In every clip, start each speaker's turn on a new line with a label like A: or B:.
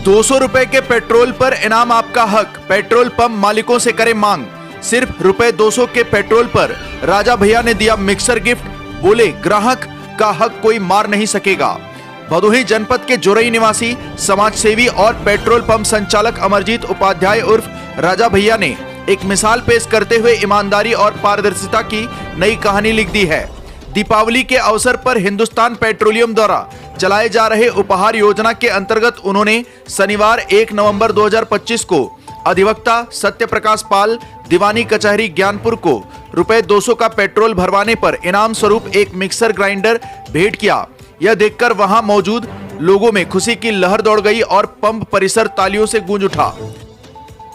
A: ₹200 के पेट्रोल पर इनाम आपका हक, पेट्रोल पंप मालिकों से करें मांग। सिर्फ ₹200 के पेट्रोल पर राजा भैया ने दिया मिक्सर गिफ्ट, बोले ग्राहक का हक कोई मार नहीं सकेगा। भदोही जनपद के जोरई निवासी समाज सेवी और पेट्रोल पंप संचालक अमरजीत उपाध्याय उर्फ राजा भैया ने एक मिसाल पेश करते हुए ईमानदारी और पारदर्शिता की नई कहानी लिख दी है। दीपावली के अवसर पर हिंदुस्तान पेट्रोलियम द्वारा चलाए जा रहे उपहार योजना के अंतर्गत उन्होंने शनिवार 1 नवंबर 2025 को अधिवक्ता सत्य प्रकाश पाल, दीवानी कचहरी ज्ञानपुर को ₹200 का पेट्रोल भरवाने पर इनाम स्वरूप एक मिक्सर ग्राइंडर भेंट किया। यह देखकर वहां मौजूद लोगों में खुशी की लहर दौड़ गई और पंप परिसर तालियों से गूंज उठा।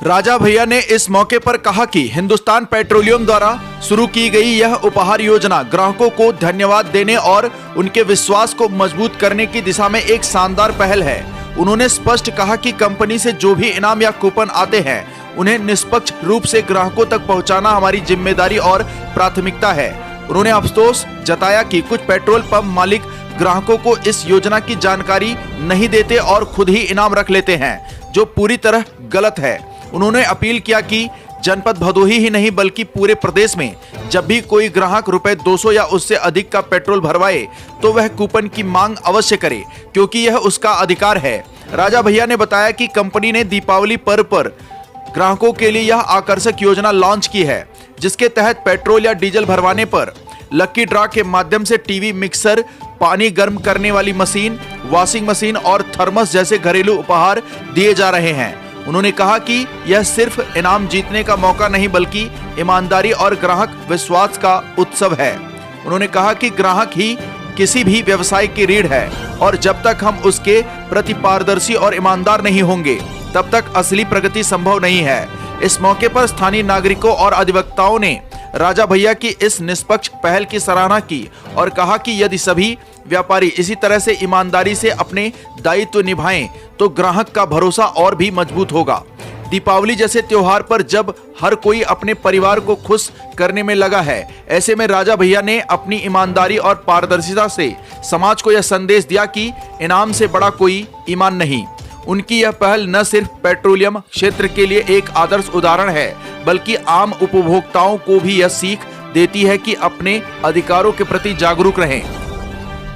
A: राजा भैया ने इस मौके पर कहा कि हिंदुस्तान पेट्रोलियम द्वारा शुरू की गई यह उपहार योजना ग्राहकों को धन्यवाद देने और उनके विश्वास को मजबूत करने की दिशा में एक शानदार पहल है। उन्होंने स्पष्ट कहा कि कंपनी से जो भी इनाम या कूपन आते हैं उन्हें निष्पक्ष रूप से ग्राहकों तक पहुंचाना हमारी जिम्मेदारी और प्राथमिकता है। उन्होंने अफसोस जताया कि कुछ पेट्रोल पंप मालिक ग्राहकों को इस योजना की जानकारी नहीं देते और खुद ही इनाम रख लेते हैं, जो पूरी तरह गलत है। उन्होंने अपील किया कि जनपद भदोही ही नहीं बल्कि पूरे प्रदेश में जब भी कोई ग्राहक ₹200 या उससे अधिक का पेट्रोल भरवाए तो वह कूपन की मांग अवश्य करे, क्योंकि यह उसका अधिकार है। राजा भैया ने बताया कि कंपनी ने दीपावली पर्व पर ग्राहकों के लिए यह आकर्षक योजना लॉन्च की है, जिसके तहत पेट्रोल या डीजल भरवाने पर लकी ड्रॉ के माध्यम से टीवी, मिक्सर, पानी गर्म करने वाली मशीन, वॉशिंग मशीन और थर्मस जैसे घरेलू उपहार दिए जा रहे हैं। उन्होंने कहा कि यह सिर्फ इनाम जीतने का मौका नहीं बल्कि ईमानदारी और ग्राहक विश्वास का उत्सव है। उन्होंने कहा कि ग्राहक ही किसी भी व्यवसाय की रीढ़ है और जब तक हम उसके प्रति पारदर्शी और ईमानदार नहीं होंगे तब तक असली प्रगति संभव नहीं है। इस मौके पर स्थानीय नागरिकों और अधिवक्ताओं ने राजा भैया की इस निष्पक्ष पहल की सराहना की और कहा कि यदि सभी व्यापारी इसी तरह से ईमानदारी से अपने दायित्व निभाएं तो ग्राहक का भरोसा और भी मजबूत होगा। दीपावली जैसे त्योहार पर जब हर कोई अपने परिवार को खुश करने में लगा है, ऐसे में राजा भैया ने अपनी ईमानदारी और पारदर्शिता से समाज को यह संदेश दिया कि इनाम से बड़ा कोई ईमान नहीं। उनकी यह पहल न सिर्फ पेट्रोलियम क्षेत्र के लिए एक आदर्श उदाहरण है बल्कि आम उपभोक्ताओं को भी यह सीख देती है कि अपने अधिकारों के प्रति जागरूक रहें।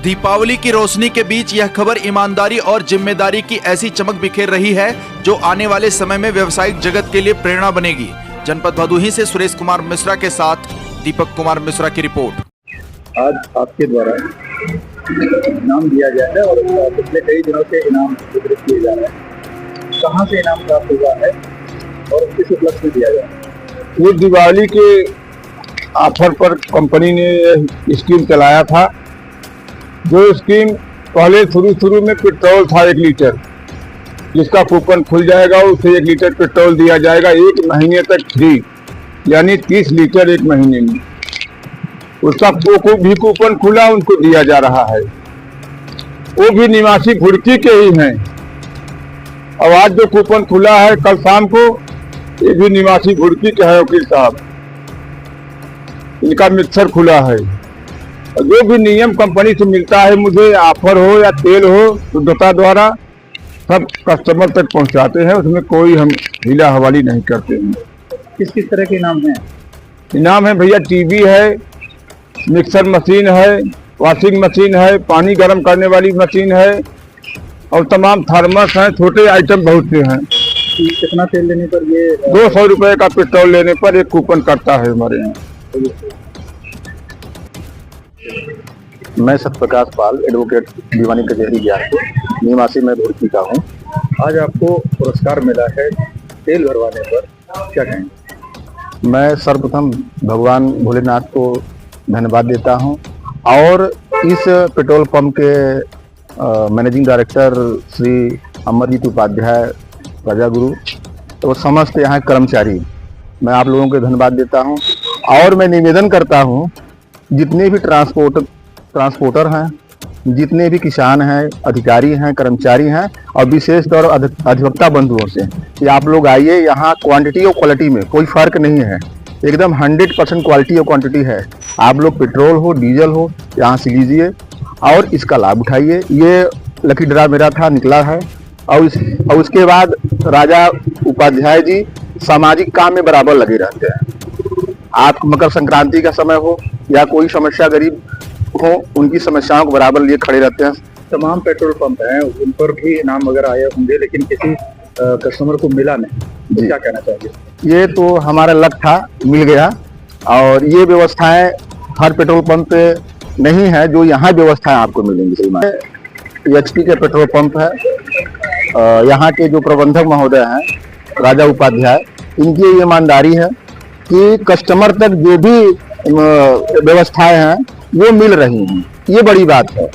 A: दीपावली की रोशनी के बीच यह खबर ईमानदारी और जिम्मेदारी की ऐसी चमक बिखेर रही है जो आने वाले समय में व्यावसायिक जगत के लिए प्रेरणा बनेगी। जनपद भदोही से सुरेश कुमार मिश्रा के साथ दीपक कुमार मिश्रा की रिपोर्ट।
B: आज आपके द्वारा इनाम दिया गया है और पिछले कई दिनों से इनाम वितरित किए जा रहे हैं। कहाँ से इनाम प्राप्त हुआ है और किस उपलक्ष्य में दिया गया है?
C: ये दिवाली के ऑफर पर कंपनी ने स्कीम चलाया था। जो स्कीम पहले शुरू में पेट्रोल था 1 लीटर, जिसका कूपन खुल जाएगा उसे 1 लीटर पेट्रोल दिया जाएगा 1 महीने तक फ्री, यानी 30 लीटर 1 महीने में। उसका भी कूपन खुला उनको दिया जा रहा है। वो भी निवासी भुड़की के ही हैं। और आज जो कूपन खुला है कल शाम को, ये भी निवासी भुड़की के है वकील साहब, इनका मिक्सर खुला है। जो भी नियम कंपनी से मिलता है, मुझे ऑफर हो या तेल हो, शुद्धता द्वारा सब कस्टमर तक पहुंचाते हैं। उसमें कोई हम ढीला हवाली नहीं करते हैं।
B: किस किस तरह के इनाम हैं?
C: इनाम है भैया, टीवी है, मिक्सर मशीन है, वॉशिंग मशीन है, पानी गर्म करने वाली मशीन है और तमाम थर्मस हैं। छोटे आइटम बहुत से हैं।
B: कितना तेल लेने पर ये?
C: ₹200 का पेट्रोल लेने पर एक कूपन करता है हमारे यहाँ।
D: मैं सत्य प्रकाश पाल, एडवोकेट, दीवानी कचहरी ज्ञानपुर, निवासी मैं भुड़की का हूँ।
B: आज आपको पुरस्कार मिला है तेल भरवाने पर, क्या कहेंगे?
D: मैं सर्वप्रथम भगवान भोलेनाथ को धन्यवाद देता हूं और इस पेट्रोल पंप के मैनेजिंग डायरेक्टर श्री अमरजीत उपाध्याय राजा गुरु तो समस्त यहाँ कर्मचारी, मैं आप लोगों को धन्यवाद देता हूं। और मैं निवेदन करता हूं जितने भी ट्रांसपोर्टर हैं, जितने भी किसान हैं, अधिकारी हैं, कर्मचारी हैं और विशेष तौर अधिवक्ता बंधुओं से कि आप लोग आइए। यहाँ क्वांटिटी और क्वालिटी में कोई फर्क नहीं है, एकदम 100% क्वालिटी और क्वांटिटी है। आप लोग पेट्रोल हो, डीजल हो, यहाँ से लीजिए और इसका लाभ उठाइए। ये लकी ड्रा मेरा था, निकला है और उसके बाद राजा उपाध्याय जी सामाजिक काम में बराबर लगे रहते हैं। आप मकर संक्रांति का समय हो या कोई समस्या गरीब हो, उनकी समस्याओं को बराबर लिए खड़े रहते हैं।
B: तमाम पेट्रोल पंप हैं उन पर भी इनाम वगैरह आए होंगे, लेकिन किसी कस्टमर को मिला नहीं, तो
D: जी।
B: क्या कहना चाहिए?
D: ये तो हमारा लक था, मिल गया। और ये व्यवस्थाएं हर पेट्रोल पंप पे नहीं है जो यहाँ व्यवस्थाएं आपको मिलेंगी। एचपी के पेट्रोल पंप है, यहाँ के जो प्रबंधक महोदय हैं राजा उपाध्याय, इनकी ये ईमानदारी है कि कस्टमर तक जो भी व्यवस्थाएं हैं वो मिल रही हैं। ये बड़ी बात है।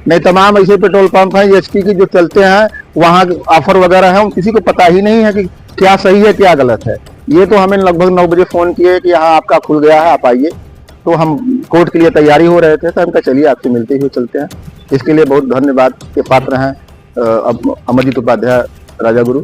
D: नहीं तमाम ऐसे पेट्रोल पंप हैं एचपी की जो चलते हैं, वहाँ ऑफर वगैरह है, किसी को पता ही नहीं है कि क्या सही है क्या गलत है। ये तो हमें लगभग 9 बजे फोन किए कि यहाँ आपका खुल गया है, आप आइए। तो हम कोर्ट के लिए तैयारी हो रहे थे, तो हम कहा चलिए आपसे मिलते हुए चलते हैं। इसके लिए बहुत धन्यवाद के पात्र हैं अमरजीत उपाध्याय राजा गुरु।